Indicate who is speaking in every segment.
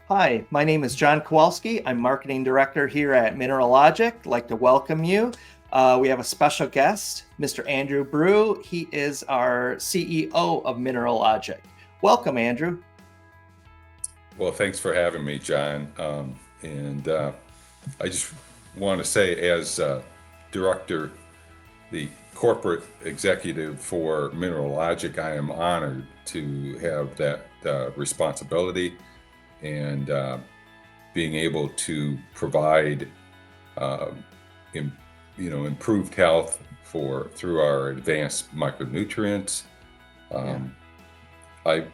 Speaker 1: Hi, my name is John Kowalski. I'm Marketing Director here at Mineralogic. I'd like to welcome you. We have a special guest, Mr. Andrew Brew. He is our CEO of Mineralogic. Welcome, Andrew.
Speaker 2: Well, thanks for having me, John. And I just want to say, as director, the corporate executive for Mineralogic, I am honored to have that responsibility and being able to provide, uh, im- improved health for through our advanced micronutrients.
Speaker 1: Yeah.
Speaker 2: Um, I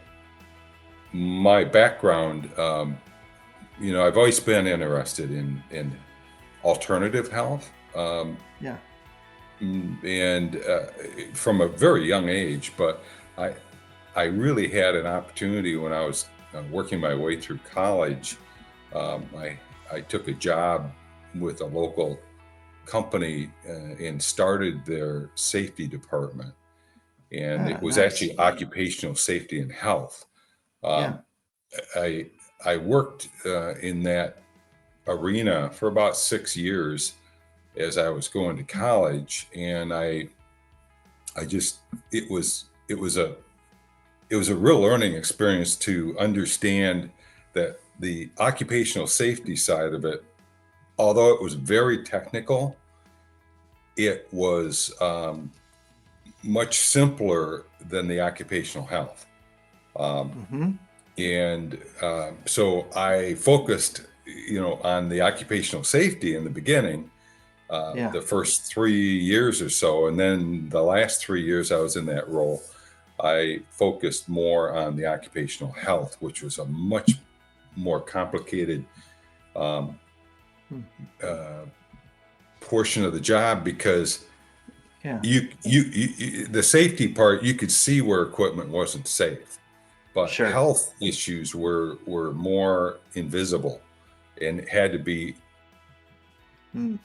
Speaker 2: My background, I've always been interested in alternative health,
Speaker 1: Yeah.
Speaker 2: and from a very young age. But I I really had an opportunity when I was working my way through college. I took a job with a local company and started their safety department, and
Speaker 1: Ah,
Speaker 2: it was
Speaker 1: nice.
Speaker 2: actually occupational safety and health.
Speaker 1: Yeah.
Speaker 2: Um, I I worked in that arena for about 6 years as I was going to college, and I just it was a real learning experience to understand that the occupational safety side of it, although it was very technical, it was much simpler than the occupational health. Um,
Speaker 1: Mm-hmm.
Speaker 2: so I focused, on the occupational safety in the beginning,
Speaker 1: Yeah.
Speaker 2: the first 3 years or so, and then the last 3 years I was in that role, I focused more on the occupational health, which was a much more complicated um,
Speaker 1: Hmm.
Speaker 2: uh, portion of the job because
Speaker 1: Yeah.
Speaker 2: the safety part, you could see where equipment wasn't safe, but
Speaker 1: Sure.
Speaker 2: health issues were more invisible and had to be
Speaker 1: Mm.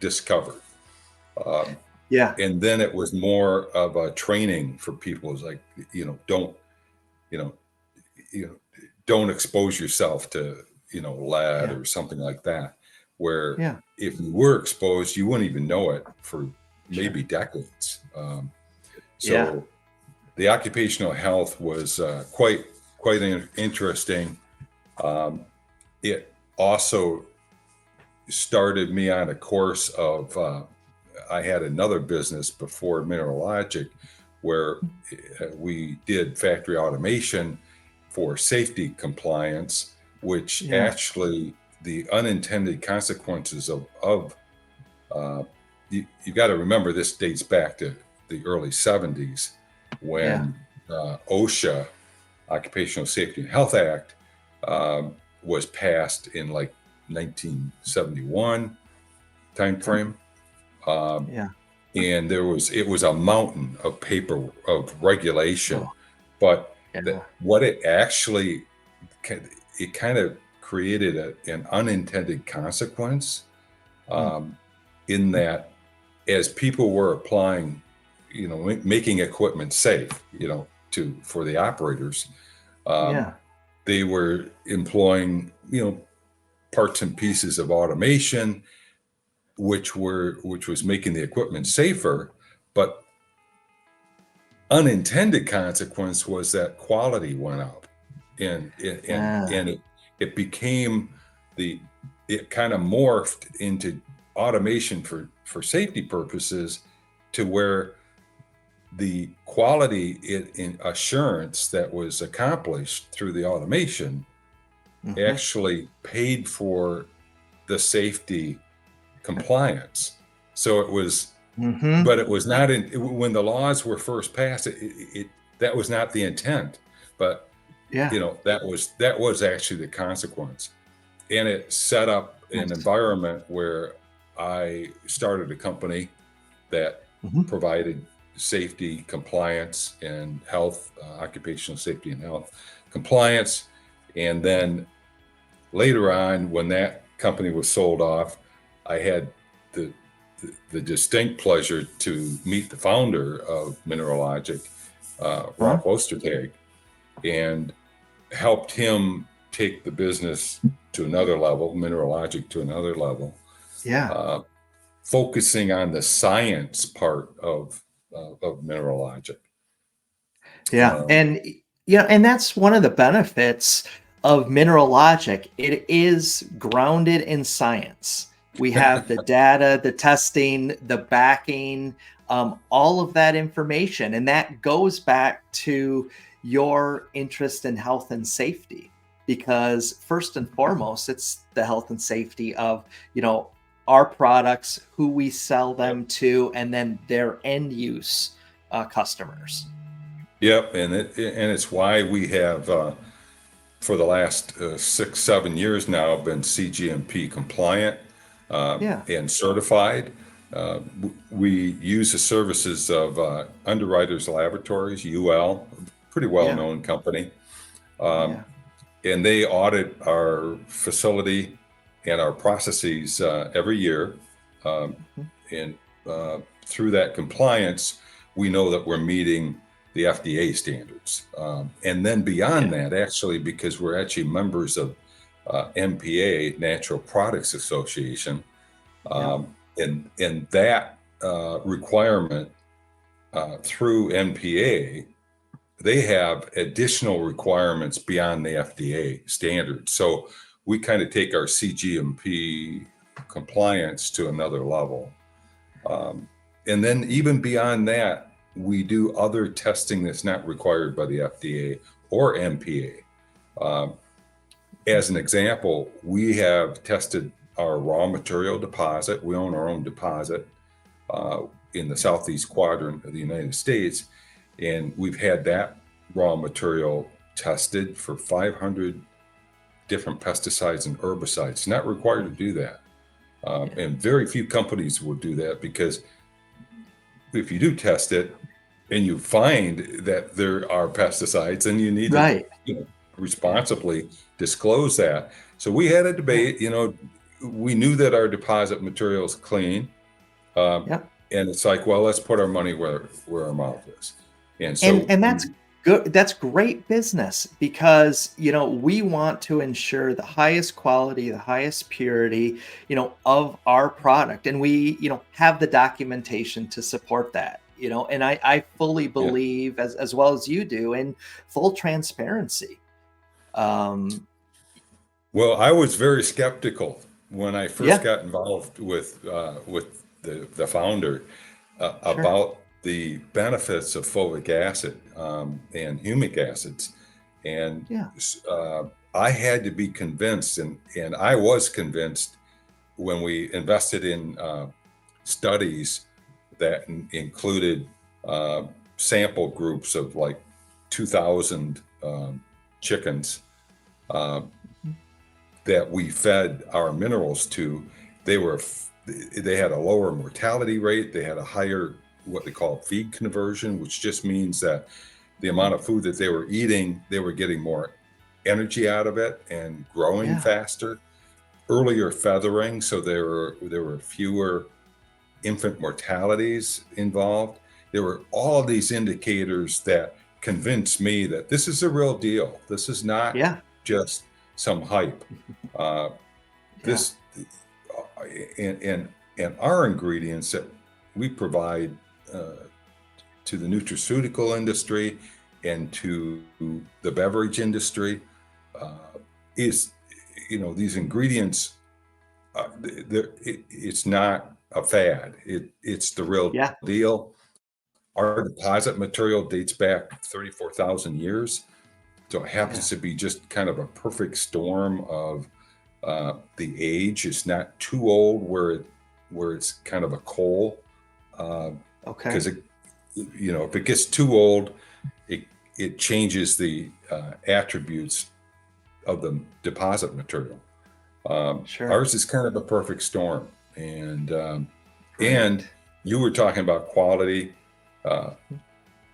Speaker 2: discovered. Um,
Speaker 1: Yeah.
Speaker 2: and then it was more of a training for people. It's like, don't, you know, you know, don't expose yourself to, lead
Speaker 1: Yeah.
Speaker 2: or something like that. Where
Speaker 1: Yeah.
Speaker 2: if you were exposed, you wouldn't even know it for
Speaker 1: Sure.
Speaker 2: maybe decades.
Speaker 1: Yeah.
Speaker 2: So the occupational health was quite interesting. Um, it also started me on a course of I had another business before Mineralogic where we did factory automation for safety compliance, which
Speaker 1: Yeah.
Speaker 2: actually the unintended consequences of you got to remember this dates back to the early 70s
Speaker 1: Yeah.
Speaker 2: when OSHA, Occupational Safety and Health Act, um, was passed in like 1971 timeframe. Um,
Speaker 1: Yeah.
Speaker 2: and it was a mountain of paper of regulation,
Speaker 1: Oh,
Speaker 2: but
Speaker 1: yeah.
Speaker 2: what it actually it kind of created an unintended consequence,
Speaker 1: Mm.
Speaker 2: um, in that as people were applying, making equipment safe, to for the operators, um,
Speaker 1: Yeah.
Speaker 2: they were employing, parts and pieces of automation which was making the equipment safer, but unintended consequence was that quality went up, and
Speaker 1: Ah.
Speaker 2: it became the it kind of morphed into automation for safety purposes, to where the quality in assurance that was accomplished through the automation
Speaker 1: Mm-hmm.
Speaker 2: actually paid for the safety compliance. So it was,
Speaker 1: Mm-hmm.
Speaker 2: but it was not when the laws were first passed. It that was not the intent, but
Speaker 1: Yeah.
Speaker 2: that was actually the consequence, and it set up an
Speaker 1: Nice.
Speaker 2: environment where I started a company that
Speaker 1: Mm-hmm.
Speaker 2: provided safety compliance and health, occupational safety and health compliance, and then later on, when that company was sold off, I had the the distinct pleasure to meet the founder of Mineralogic,
Speaker 1: Huh?
Speaker 2: Ralph Ostertag, and helped him. take the business to another level, Mineralogic to another level,
Speaker 1: Yeah.
Speaker 2: focusing on the science part of Mineralogic.
Speaker 1: Yeah. And yeah, and that's one of the benefits of Mineralogic. It is grounded in science. We have the data, the testing, the backing, all of that information. And that goes back to your interest in health and safety. Because first and foremost, it's the health and safety of, our products, who we sell them to, and then their end use customers.
Speaker 2: Yep, and it's why we have for the last 6-7 years now been CGMP compliant
Speaker 1: Yeah.
Speaker 2: and certified. We use the services of Underwriters Laboratories, UL, pretty well-known company,
Speaker 1: Yeah.
Speaker 2: and they audit our facility and our processes every year. And through that compliance, we know that we're meeting the FDA standards. And then beyond that, actually, because we're actually members of NPA, Natural Products Association, and that requirement through NPA, they have additional requirements beyond the FDA standards. So we kind of take our CGMP compliance to another level. And then even beyond that, we do other testing that's not required by the FDA or NPA. As an example, we have tested our raw material deposit. We own our own deposit in the southeast quadrant of the United States. And we've had that raw material tested for 500 different pesticides and herbicides. It's not required to do that. And very few companies will do that, because if you do test it and you find that there are pesticides, then you need to responsibly disclose that. So we had a debate, we knew that our deposit material is clean. And it's like, well, let's put our money where our mouth is. And so
Speaker 1: and that's good. That's great business, because we want to ensure the highest quality, the highest purity, of our product, and we have the documentation to support that. And I fully believe, as well as you do, in full transparency.
Speaker 2: Well, I was very skeptical when I first got involved with the founder about the benefits of fulvic acid and humic acids. And I had to be convinced, and I was convinced when we invested in studies that included sample groups of like 2,000 chickens that we fed our minerals to. They had a lower mortality rate. They had a higher, what they call feed conversion, which just means that the amount of food that they were eating, they were getting more energy out of it and growing faster. Earlier feathering, so there were fewer infant mortalities involved. There were all of these indicators that convinced me that this is a real deal. This is not just some hype. This and our ingredients that we provide to the nutraceutical industry and to the beverage industry is, these ingredients. It's not a fad. It's the real deal. Our deposit material dates back 34,000 years. So it happens to be just kind of a perfect storm of the age. It's not too old where it's kind of a coal. Because if it gets too old, it changes the attributes of the deposit material. Ours is kind of a perfect storm. And you were talking about quality.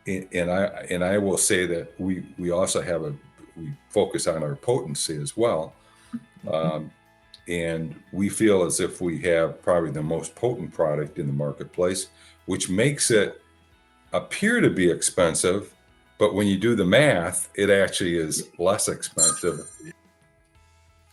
Speaker 2: And I will say that we also we focus on our potency as well. And we feel as if we have probably the most potent product in the marketplace, which makes it appear to be expensive. But when you do the math, it actually is less expensive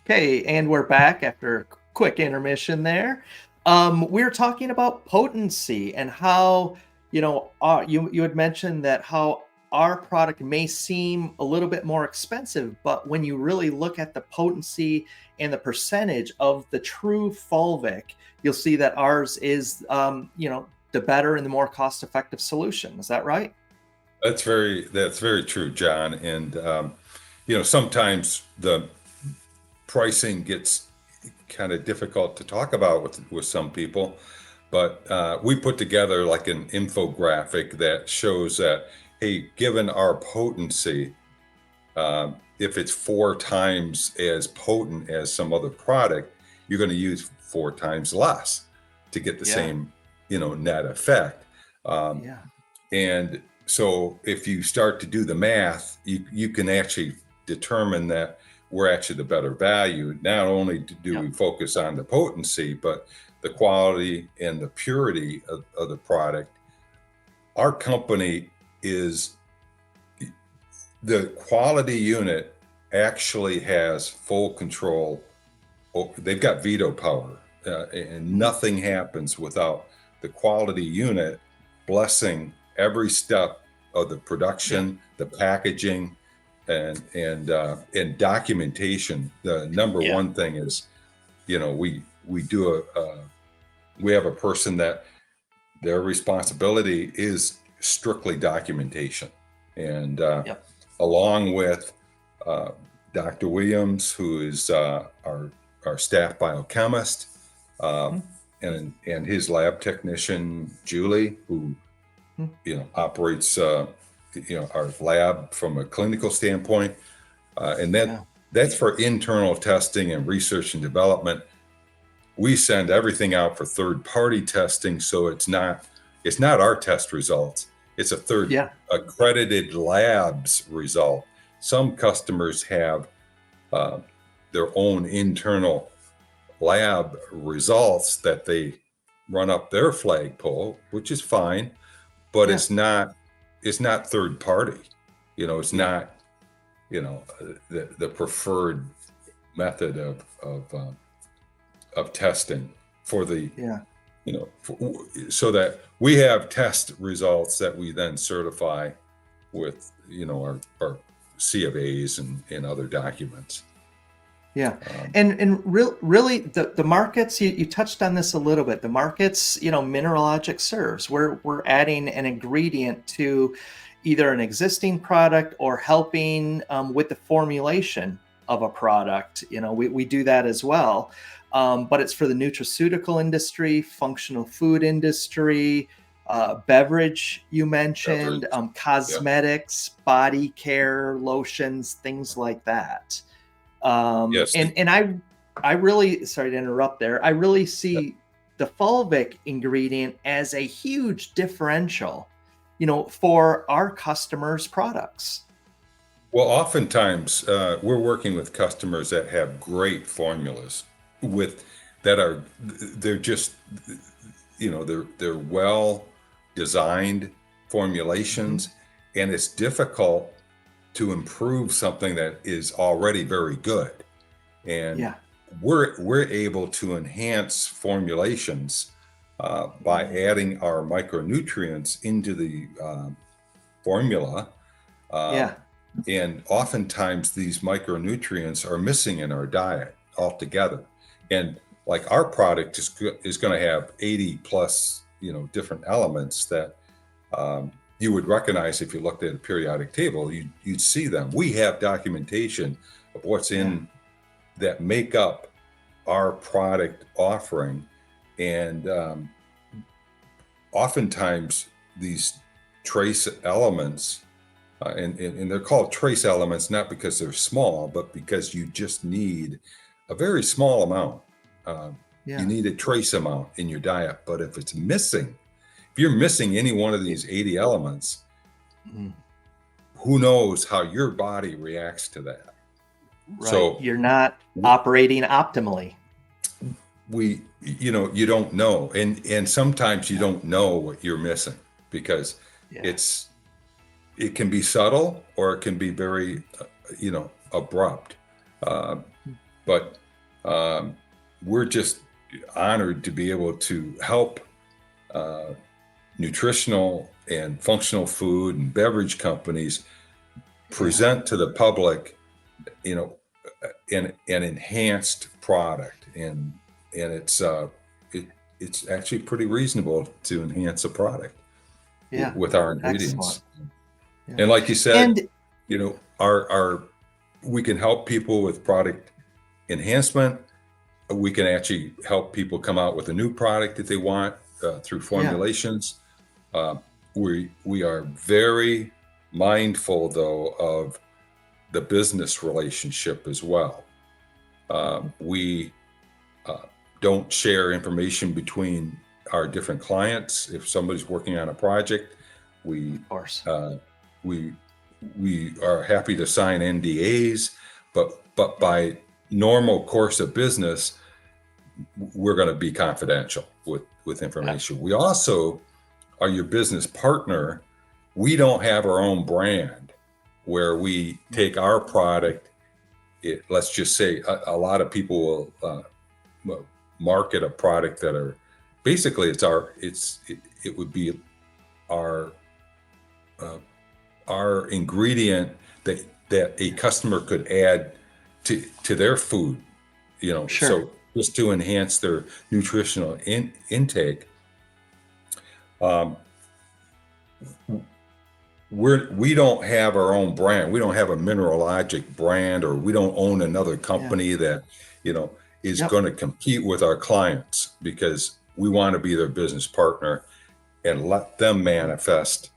Speaker 1: Okay, and we're back after a quick intermission there. We're talking about potency and how, you had mentioned that how our product may seem a little bit more expensive, but when you really look at the potency and the percentage of the true Fulvic, you'll see that ours is, the better and the more cost-effective solution. Is that right?
Speaker 2: That's very true, John. And sometimes the pricing gets kind of difficult to talk about with some people, but we put together like an infographic that shows that, hey, given our potency, if it's 4 times as potent as some other product, you're going to use 4 times less to get the
Speaker 1: Yeah.
Speaker 2: same, net effect. Um,
Speaker 1: Yeah.
Speaker 2: and so if you start to do the math, you can actually determine that we're actually the better value. Not only do
Speaker 1: Yeah.
Speaker 2: we focus on the potency, but the quality and the purity of the product. Our company is the quality unit actually has full control. They've got veto power, and
Speaker 1: Mhm.
Speaker 2: nothing happens without the quality unit blessing every step of the
Speaker 1: Yeah.
Speaker 2: production, the packaging, and documentation. The number
Speaker 1: Yeah.
Speaker 2: one thing is, we do we have a person that their responsibility is strictly documentation, and
Speaker 1: Yep.
Speaker 2: along with uh, Dr. Williams, who is our staff biochemist, uh,
Speaker 1: Mhm.
Speaker 2: and his lab technician Julie, who
Speaker 1: Mhm.
Speaker 2: operates our lab from a clinical standpoint, and
Speaker 1: Yeah.
Speaker 2: that's for internal testing and research and development. We send everything out for third party testing, so it's not our test results, it's a third
Speaker 1: Yeah.
Speaker 2: accredited lab's result. Some customers have uh, their own internal lab results that they run up their flagpole, which is fine, but
Speaker 1: Yeah.
Speaker 2: it's not third party. It's
Speaker 1: Yeah.
Speaker 2: not the preferred method of testing for the
Speaker 1: Yeah.
Speaker 2: so that we have test results that we then certify with our C of A's and other documents.
Speaker 1: Yeah.
Speaker 2: Um,
Speaker 1: And really the markets, you touched on this a little bit. The markets, Mineralogic serves. We're adding an ingredient to either an existing product or helping with the formulation of a product. We do that as well. But it's for the nutraceutical industry, functional food industry, beverage, you mentioned,
Speaker 2: beverage, yeah,
Speaker 1: cosmetics, body care, lotions, things like that.
Speaker 2: yes,
Speaker 1: And I really, sorry to interrupt there. I really see the fulvic ingredient as a huge differential, for our customers' products.
Speaker 2: well, oftentimes we're working with customers that have great formulas with that are they're just they're well designed
Speaker 1: Mhm.
Speaker 2: formulations, and it's difficult to improve something that is already very good. And
Speaker 1: Yeah.
Speaker 2: we're able to enhance formulations by adding our micronutrients into the formula. Uh,
Speaker 1: Yeah.
Speaker 2: and oftentimes these micronutrients are missing in our diet altogether. And like our product is going to have 80 plus, different elements that you would recognize if you looked at a periodic table. You'd see them. We have documentation of what's
Speaker 1: Yeah.
Speaker 2: in that make up our product offering. And oftentimes these trace elements, and they're called trace elements not because they're small, but because you just need a very small amount. Uh, you
Speaker 1: Yeah.
Speaker 2: need a trace amount in your diet. But if you're missing any one of
Speaker 1: Yeah.
Speaker 2: these 80 elements,
Speaker 1: Mhm.
Speaker 2: who knows how your body reacts to that?
Speaker 1: Right.
Speaker 2: So
Speaker 1: You're not
Speaker 2: w-
Speaker 1: operating optimally.
Speaker 2: you don't know, and sometimes you
Speaker 1: Yeah.
Speaker 2: don't know what you're missing because
Speaker 1: Yeah.
Speaker 2: it's it can be subtle or it can be very abrupt. uh, but we're just honored to be able to help nutritional and functional food and beverage companies present to the public, an enhanced product, and it's it's actually pretty reasonable to enhance a product
Speaker 1: Yeah.
Speaker 2: with our
Speaker 1: Excellent.
Speaker 2: ingredients.
Speaker 1: Yeah.
Speaker 2: And like you said,
Speaker 1: And
Speaker 2: our we can help people with product enhancement. We can actually help people come out with a new product that they want through
Speaker 1: yeah,
Speaker 2: formulations. Uh, we are very mindful, though, of the business relationship as well. We don't share information between our different clients. If somebody's working on a project, we
Speaker 1: of course.
Speaker 2: uh, we we are happy to sign NDAs, but by normal course of business, we're going to be confidential with
Speaker 1: Yeah.
Speaker 2: information. We also are your business partner. We don't have our own brand where we take our product. Let's just say a lot of people will market a product that are basically it would be our our ingredient that a customer could add to their food,
Speaker 1: Sure.
Speaker 2: so just to enhance their nutritional intake. Um, we don't have our own brand. We don't have a Mineralogic brand, or we don't own another
Speaker 1: Yeah.
Speaker 2: company that, is
Speaker 1: Yep.
Speaker 2: going to compete with our clients, because we want to be their business partner and let them manifest,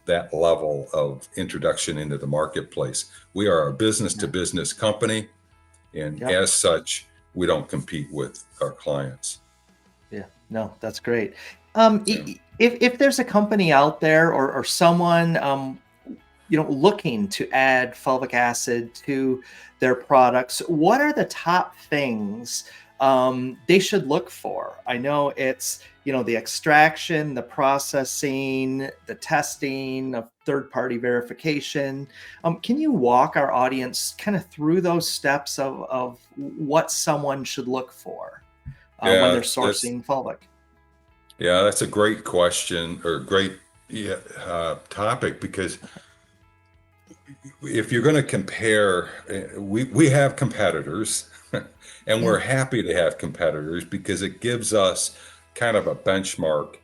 Speaker 2: that level of introduction into the marketplace. We are a business to business company, and
Speaker 1: Yep.
Speaker 2: as such, we don't compete with our clients.
Speaker 1: Yeah, no, that's great.
Speaker 2: Yeah.
Speaker 1: If there's a company out there, or someone looking to add fulvic acid to their products, what are the top things they should look for? I know it's the extraction, the processing, the testing of third-party verification. Can you walk our audience kind of through those steps of what someone should look for when they're
Speaker 2: Yeah,
Speaker 1: sourcing fulvic?
Speaker 2: that's a great question, or great, topic, because if you're going to compare, we have competitors, and
Speaker 1: Yeah,
Speaker 2: we're happy to have competitors because it gives us kind of a benchmark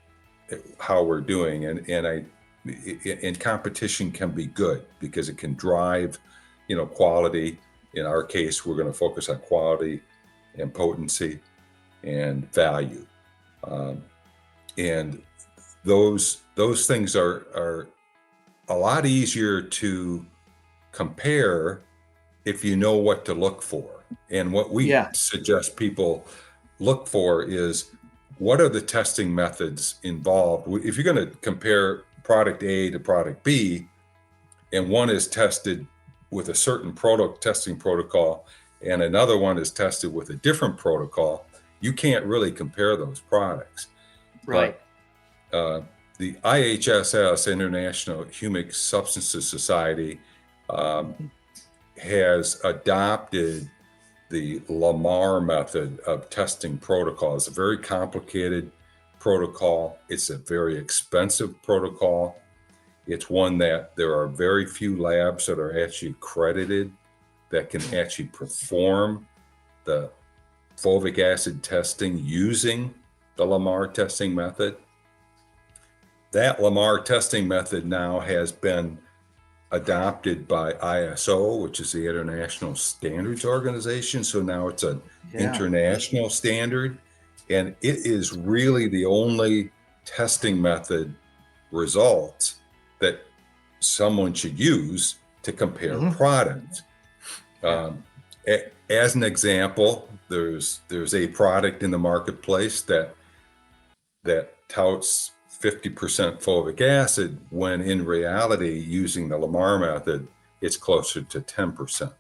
Speaker 2: how we're doing, and competition can be good because it can drive, quality. In our case, we're going to focus on quality and potency and value, um, and those things are a lot easier to compare if you know what to look for. And what we
Speaker 1: yeah,
Speaker 2: suggest people look for is, what are the testing methods involved? If you're going to compare product A to product B, and one is tested with a certain product testing protocol and another one is tested with a different protocol, you can't really compare those products.
Speaker 1: right.
Speaker 2: But uh, the IHSS, International Humic Substances Society, um,
Speaker 1: Mhm.
Speaker 2: has adopted the Lamar method of testing protocol. It's a very complicated protocol. It's a very expensive protocol. It's one that there are very few labs that are actually accredited that can actually perform the fulvic acid testing using the Lamar testing method. That Lamar testing method now has been adopted by ISO, which is the International Standards Organization. So now it's an
Speaker 1: Yeah.
Speaker 2: international standard, and it is really the only testing method results that someone should use to compare
Speaker 1: Hmm.
Speaker 2: products.
Speaker 1: Yeah.
Speaker 2: As an example, there's a product in the marketplace that touts 50% fulvic acid, when in reality, using the Lamar method, it's closer to 10%.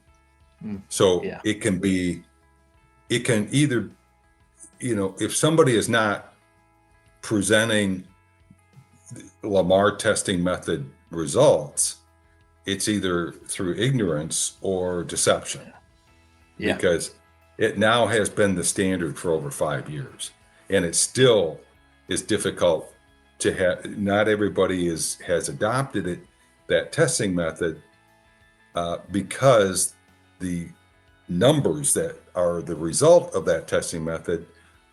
Speaker 1: Mm.
Speaker 2: So
Speaker 1: Yeah.
Speaker 2: it can either, if somebody is not presenting Lamar testing method results, it's either through ignorance or deception.
Speaker 1: Yeah.
Speaker 2: because it now has been the standard for over 5 years, and it still is difficult to have. Not everybody has adopted it, that testing method, because the numbers that are the result of that testing method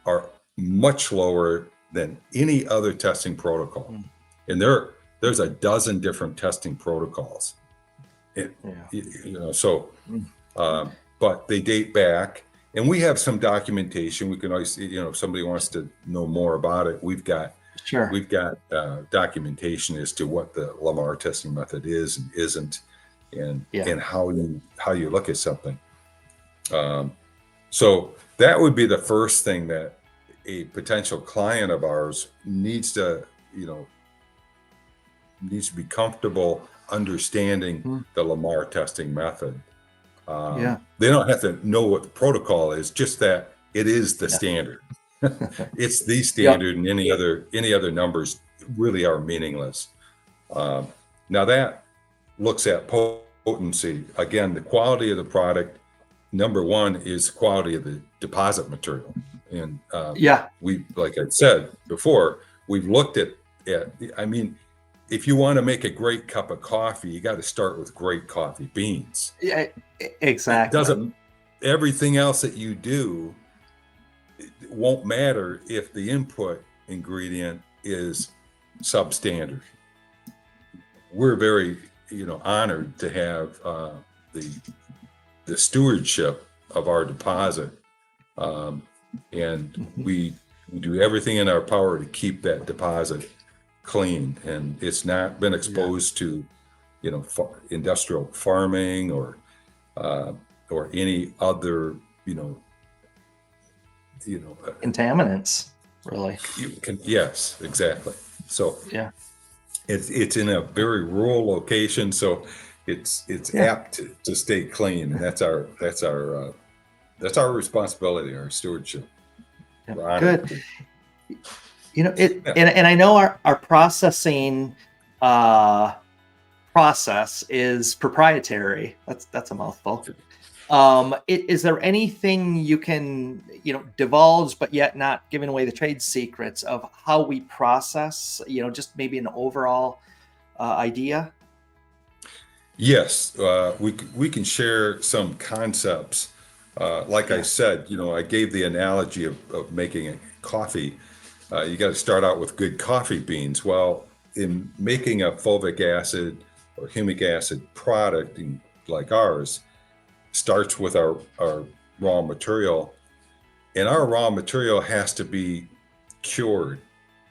Speaker 2: are much lower than any other testing protocol.
Speaker 1: Mm.
Speaker 2: And there's a dozen different testing protocols.
Speaker 1: Yeah.
Speaker 2: So,
Speaker 1: Mm.
Speaker 2: but they date back, and we have some documentation. We can always, if somebody wants to know more about it, we've got
Speaker 1: Sure.
Speaker 2: documentation as to what the Lamar testing method is and isn't, and
Speaker 1: Yeah.
Speaker 2: how you look at something. So that would be the first thing that a potential client of ours needs to be comfortable understanding
Speaker 1: Mm.
Speaker 2: the Lamar testing method.
Speaker 1: Yeah.
Speaker 2: They don't have to know what the protocol is, just that it is the
Speaker 1: Yeah.
Speaker 2: standard. It's the
Speaker 1: Yep.
Speaker 2: standard, and any other numbers really are meaningless. Now that looks at potency. Again, the quality of the product. Number one is quality of the deposit material. And
Speaker 1: Yeah.
Speaker 2: like I said before, we've looked at, I mean, if you want to make a great cup of coffee, you got to start with great coffee beans.
Speaker 1: Yeah.
Speaker 2: It
Speaker 1: Exactly.
Speaker 2: doesn't, everything else that you do, it won't matter if the input ingredient is substandard. We're very, honored to have the stewardship of our deposit, and
Speaker 1: Mhm.
Speaker 2: we do everything in our power to keep that deposit clean, and it's not been
Speaker 1: Yeah.
Speaker 2: exposed to industrial farming or any other you know
Speaker 1: Contaminants, really.
Speaker 2: you can, yes, exactly. So
Speaker 1: Yeah.
Speaker 2: it's in a very rural location, so it's
Speaker 1: Yeah.
Speaker 2: apt to stay clean, and that's our responsibility, our stewardship.
Speaker 1: Yeah.
Speaker 2: We're honored
Speaker 1: Good.
Speaker 2: to be.
Speaker 1: It
Speaker 2: Yeah.
Speaker 1: and I know our processing uh process is proprietary. That's a mouthful. Is there anything you can divulge, but yet not giving away the trade secrets of how we process? Just maybe an overall idea.
Speaker 2: Yes, we can share some concepts. Like I
Speaker 1: Yeah.
Speaker 2: said, I gave the analogy of making a coffee. You got to start out with good coffee beans. Well, in making a fulvic acid or humic acid product like ours, starts with our raw material, and our raw material has to be cured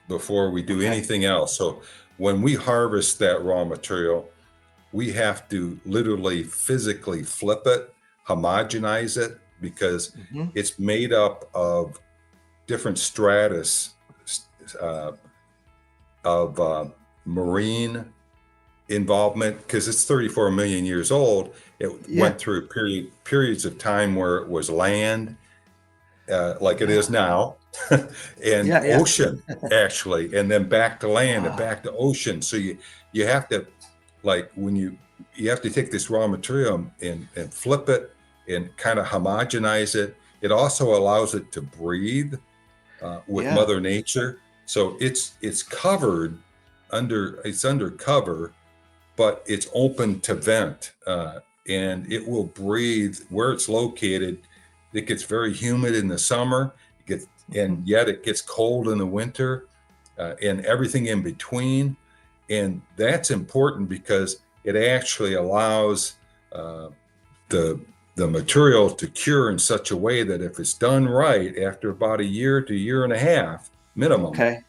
Speaker 2: before we do
Speaker 1: Okay.
Speaker 2: anything else. So when we harvest that raw material, we have to literally physically flip it, homogenize it, because
Speaker 1: Hmm.
Speaker 2: it's made up of different stratus uh, of marine involvement, because it's 34 million years old. It
Speaker 1: Yeah.
Speaker 2: went through periods of time where it was land, like it is
Speaker 1: Yeah.
Speaker 2: now, and
Speaker 1: Yeah. Yeah.
Speaker 2: ocean, actually, and then back to land and
Speaker 1: Wow.
Speaker 2: back to ocean. So you have to, like, when you have to take this raw material and flip it and kind of homogenize it. It also allows it to breathe with
Speaker 1: Yeah.
Speaker 2: Mother Nature. So it's covered it's under cover, but it's open to vent, and it will breathe where it's located. It gets very humid in the summer,
Speaker 1: Mhm.
Speaker 2: and yet it gets cold in the winter, and everything in between. And that's important because it actually allows uh, the the material to cure in such a way that if it's done right, after about a year to a year and a half minimum,
Speaker 1: Okay.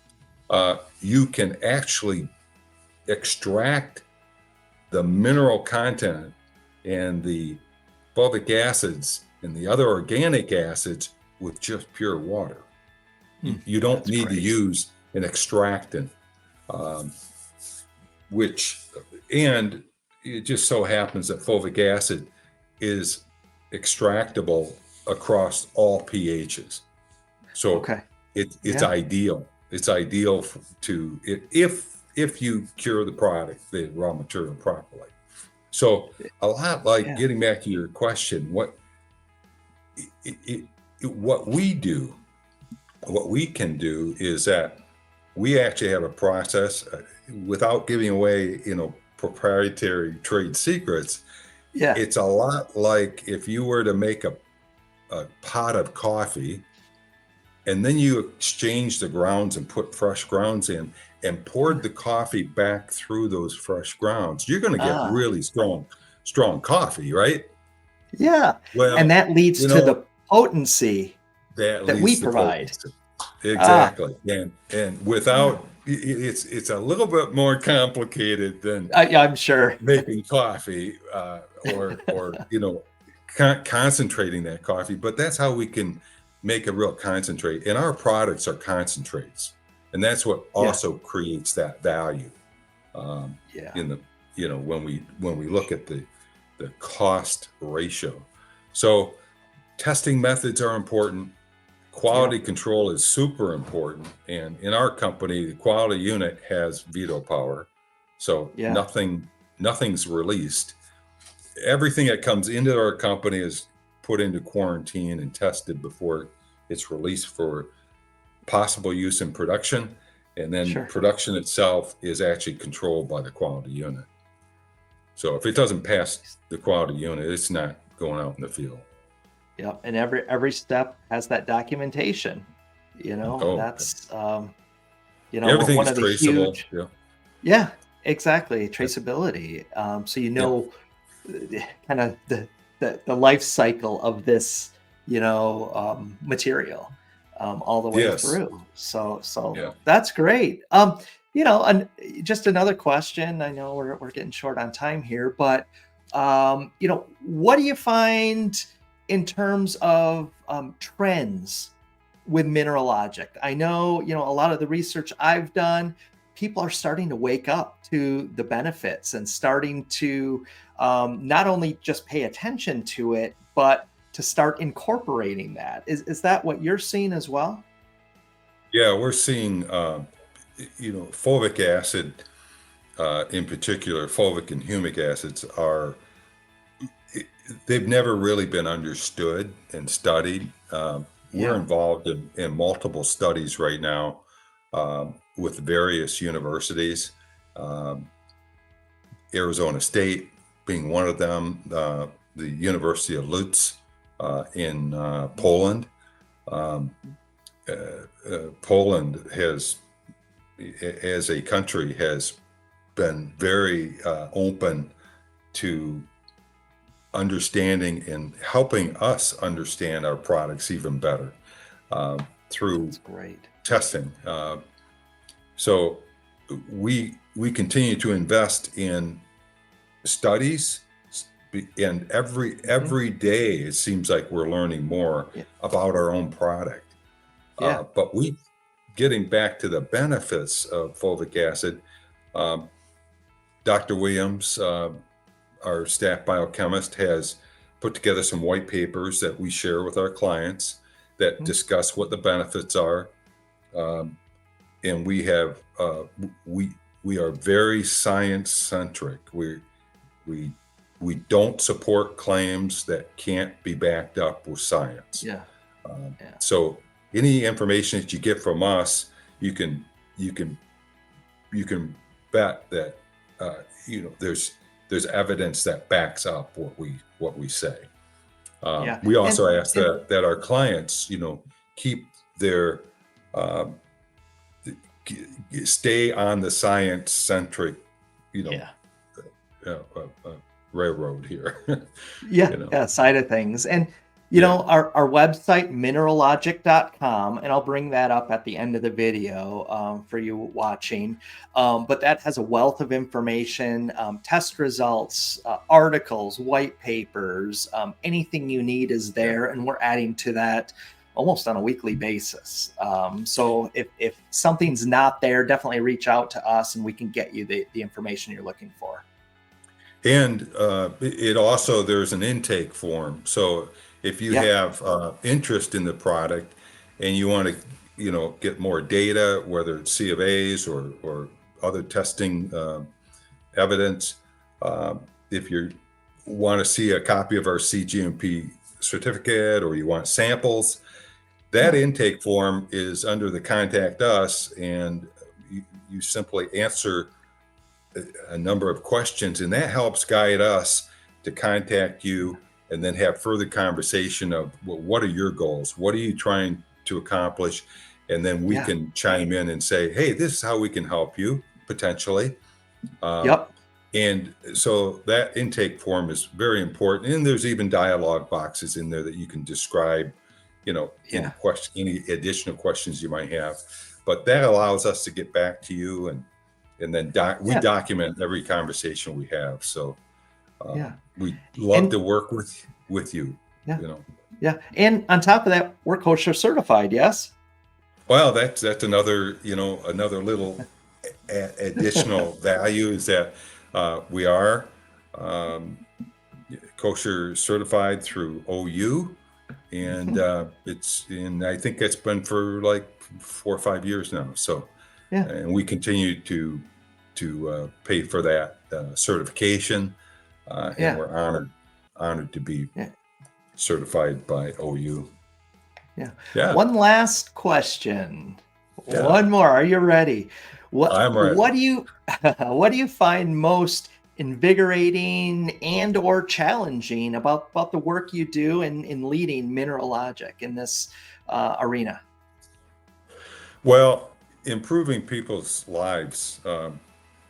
Speaker 2: you can actually extract the mineral content and the fulvic acids and the other organic acids with just pure water. You,
Speaker 1: Mm,
Speaker 2: you don't
Speaker 1: that's
Speaker 2: need to
Speaker 1: great.
Speaker 2: use an extractant, um, which, and it just so happens that fulvic acid is extractable across all pHs. So
Speaker 1: Okay.
Speaker 2: it's
Speaker 1: Yeah.
Speaker 2: ideal. It's ideal to if you cure the product, the raw material properly. So a lot like
Speaker 1: Yeah.
Speaker 2: getting back to your question, it, what we do, what we can do is that we actually have a process without giving away, proprietary trade secrets.
Speaker 1: Yeah.
Speaker 2: It's a lot like if you were to make a pot of coffee and then you exchange the grounds and put fresh grounds in and poured the coffee back through those fresh grounds, you're going to get
Speaker 1: Ah,
Speaker 2: really strong coffee, right?
Speaker 1: yeah. And
Speaker 2: Well,
Speaker 1: that leads
Speaker 2: you
Speaker 1: to
Speaker 2: know,
Speaker 1: the potency
Speaker 2: that
Speaker 1: that we
Speaker 2: leads to
Speaker 1: provide.
Speaker 2: potency.
Speaker 1: Ah,
Speaker 2: Exactly. And without it's a little bit more complicated than
Speaker 1: I'm sure.
Speaker 2: making coffee, or concentrating that coffee, but that's how we can make a real concentrate, and our products are concentrates, and that's what
Speaker 1: Yeah.
Speaker 2: also creates that value,
Speaker 1: Yeah.
Speaker 2: in the when we look at the cost ratio. So testing methods are important. Quality
Speaker 1: Yep.
Speaker 2: control is super important, and in our company the quality unit has veto power, so
Speaker 1: Yeah.
Speaker 2: nothing's released. Everything that comes into our company is put into quarantine and tested before it's released for possible use in production, and then
Speaker 1: Sure.
Speaker 2: production itself is actually controlled by the quality unit. So if it doesn't pass the quality unit, it's not going out in the field.
Speaker 1: Yep. And every step has that documentation.
Speaker 2: Oh,
Speaker 1: That's
Speaker 2: everything
Speaker 1: one
Speaker 2: is
Speaker 1: of the
Speaker 2: traceable.
Speaker 1: huge.
Speaker 2: Yeah.
Speaker 1: Yeah, exactly.
Speaker 2: Yeah.
Speaker 1: Traceability. So
Speaker 2: Yeah.
Speaker 1: kind of the life cycle of this, material, all the way
Speaker 2: Yes.
Speaker 1: through. So
Speaker 2: Yeah.
Speaker 1: that's great. And just another question. I know we're getting short on time here, but what do you find in terms of trends with Mineralogic? I know, a lot of the research I've done, people are starting to wake up to the benefits and starting to not only just pay attention to it, but to start incorporating that. Is that what you're seeing as well?
Speaker 2: Yeah, we're seeing, fulvic acid, in particular, fulvic and humic acids they've never really been understood and studied. We're
Speaker 1: Yeah.
Speaker 2: involved in multiple studies right now, with various universities, um, Arizona State being one of them, the University of Lutz, in Poland. Um, Poland has, as a country, has been very open to understanding and helping us understand our products even better, through
Speaker 1: That's great.
Speaker 2: testing. So we continue to invest in studies, and
Speaker 1: Mhm.
Speaker 2: every day it seems like we're learning more
Speaker 1: Yeah.
Speaker 2: about our own product.
Speaker 1: Yeah.
Speaker 2: But getting back to the benefits of fulvic acid, um, Dr. Williams, our staff biochemist, has put together some white papers that we share with our clients that
Speaker 1: Mhm.
Speaker 2: discuss what the benefits are. Um, and we are very science centric. We we don't support claims that can't be backed up with science.
Speaker 1: Yeah. Yeah.
Speaker 2: So any information that you get from us, you can you can you can bet that, there's evidence that backs up what we say.
Speaker 1: Yeah.
Speaker 2: We
Speaker 1: And
Speaker 2: also ask
Speaker 1: and
Speaker 2: that our clients, keep their um, stay on the science centric, you know,
Speaker 1: yeah.
Speaker 2: uh, uh, uh, railroad here.
Speaker 1: Yeah,
Speaker 2: you know,
Speaker 1: yeah, side of things. And
Speaker 2: yeah,
Speaker 1: our website, mineralogic.com, and I'll bring that up at the end of the video for you watching. But that has a wealth of information, test results, articles, white papers, anything you need is
Speaker 2: yeah.
Speaker 1: there, and we're adding to that almost on a weekly basis. So if something's not there, definitely reach out to us and we can get you the information you're looking for.
Speaker 2: And it also, there's an intake form. So if you
Speaker 1: Yep.
Speaker 2: have interest in the product and you want to, get more data, whether it's C of A's or other testing evidence, if you want to see a copy of our CGMP certificate or you want samples, that intake form is under the Contact Us, and you simply answer a number of questions, and that helps guide us to contact you and then have further conversation of, well, what are your goals? What are you trying to accomplish? And then we can chime in and say, hey, this is how we can help you potentially. And so that intake form is very important. And there's even dialogue boxes in there that you can describe, any additional questions you might have. But that allows us to get back to you, and then we document every conversation we have. So we love to work with you.
Speaker 1: And on top of that, we're kosher certified. Yes.
Speaker 2: Well, that's another little additional value is that we are kosher certified through OU, and I think it's been for like 4 or 5 years now. So, and we continue to pay for that certification, and we're honored to be certified by OU.
Speaker 1: One last question. One more. Are you ready?
Speaker 2: I'm ready.
Speaker 1: What do you find most invigorating and or challenging about the work you do in leading Mineralogic in this arena?
Speaker 2: Well, improving people's lives,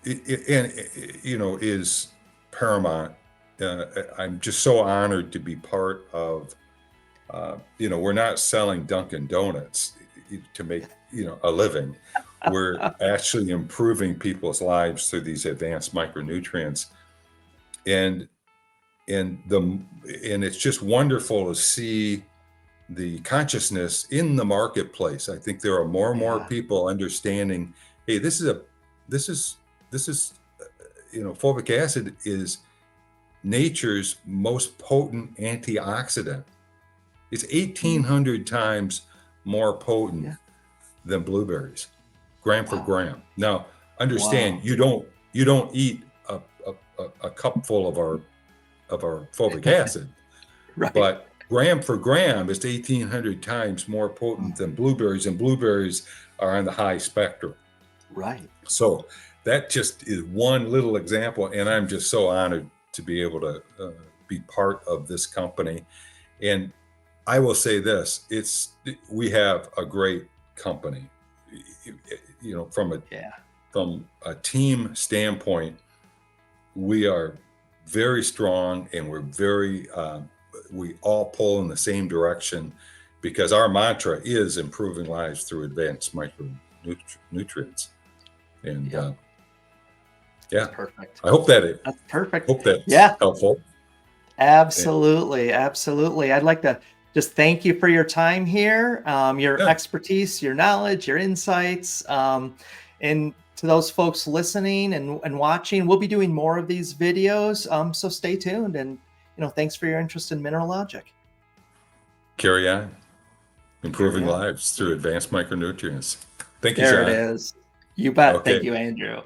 Speaker 2: is paramount. I'm just so honored to be part of. We're not selling Dunkin' Donuts to make a living. We're actually improving people's lives through these advanced micronutrients, and it's just wonderful to see the consciousness in the marketplace. I think there are more and more people understanding, hey, this is fulvic acid is nature's most potent antioxidant. It's 1,800 times more potent than blueberries, gram for gram. Now, understand, you don't eat a cupful of our fulvic acid, but gram for gram is 1,800 times more potent than blueberries, and blueberries are on the high spectrum.
Speaker 1: Right.
Speaker 2: So that just is one little example, and I'm just so honored to be able to be part of this company. And I will say this: we have a great company. From a team standpoint, we are very strong, and we're very we all pull in the same direction, because our mantra is improving lives through advanced micronutrients. And
Speaker 1: that's perfect.
Speaker 2: I hope that's
Speaker 1: perfect.
Speaker 2: Hope that's helpful.
Speaker 1: Absolutely. I'd like to just thank you for your time here, your expertise, your knowledge, your insights, and to those folks listening and watching. We'll be doing more of these videos, so stay tuned. And thanks for your interest in Mineralogic.
Speaker 2: Carry on, improving lives through advanced micronutrients. Thank you,
Speaker 1: There
Speaker 2: John.
Speaker 1: it is. You bet.
Speaker 2: Okay.
Speaker 1: Thank you, Andrew.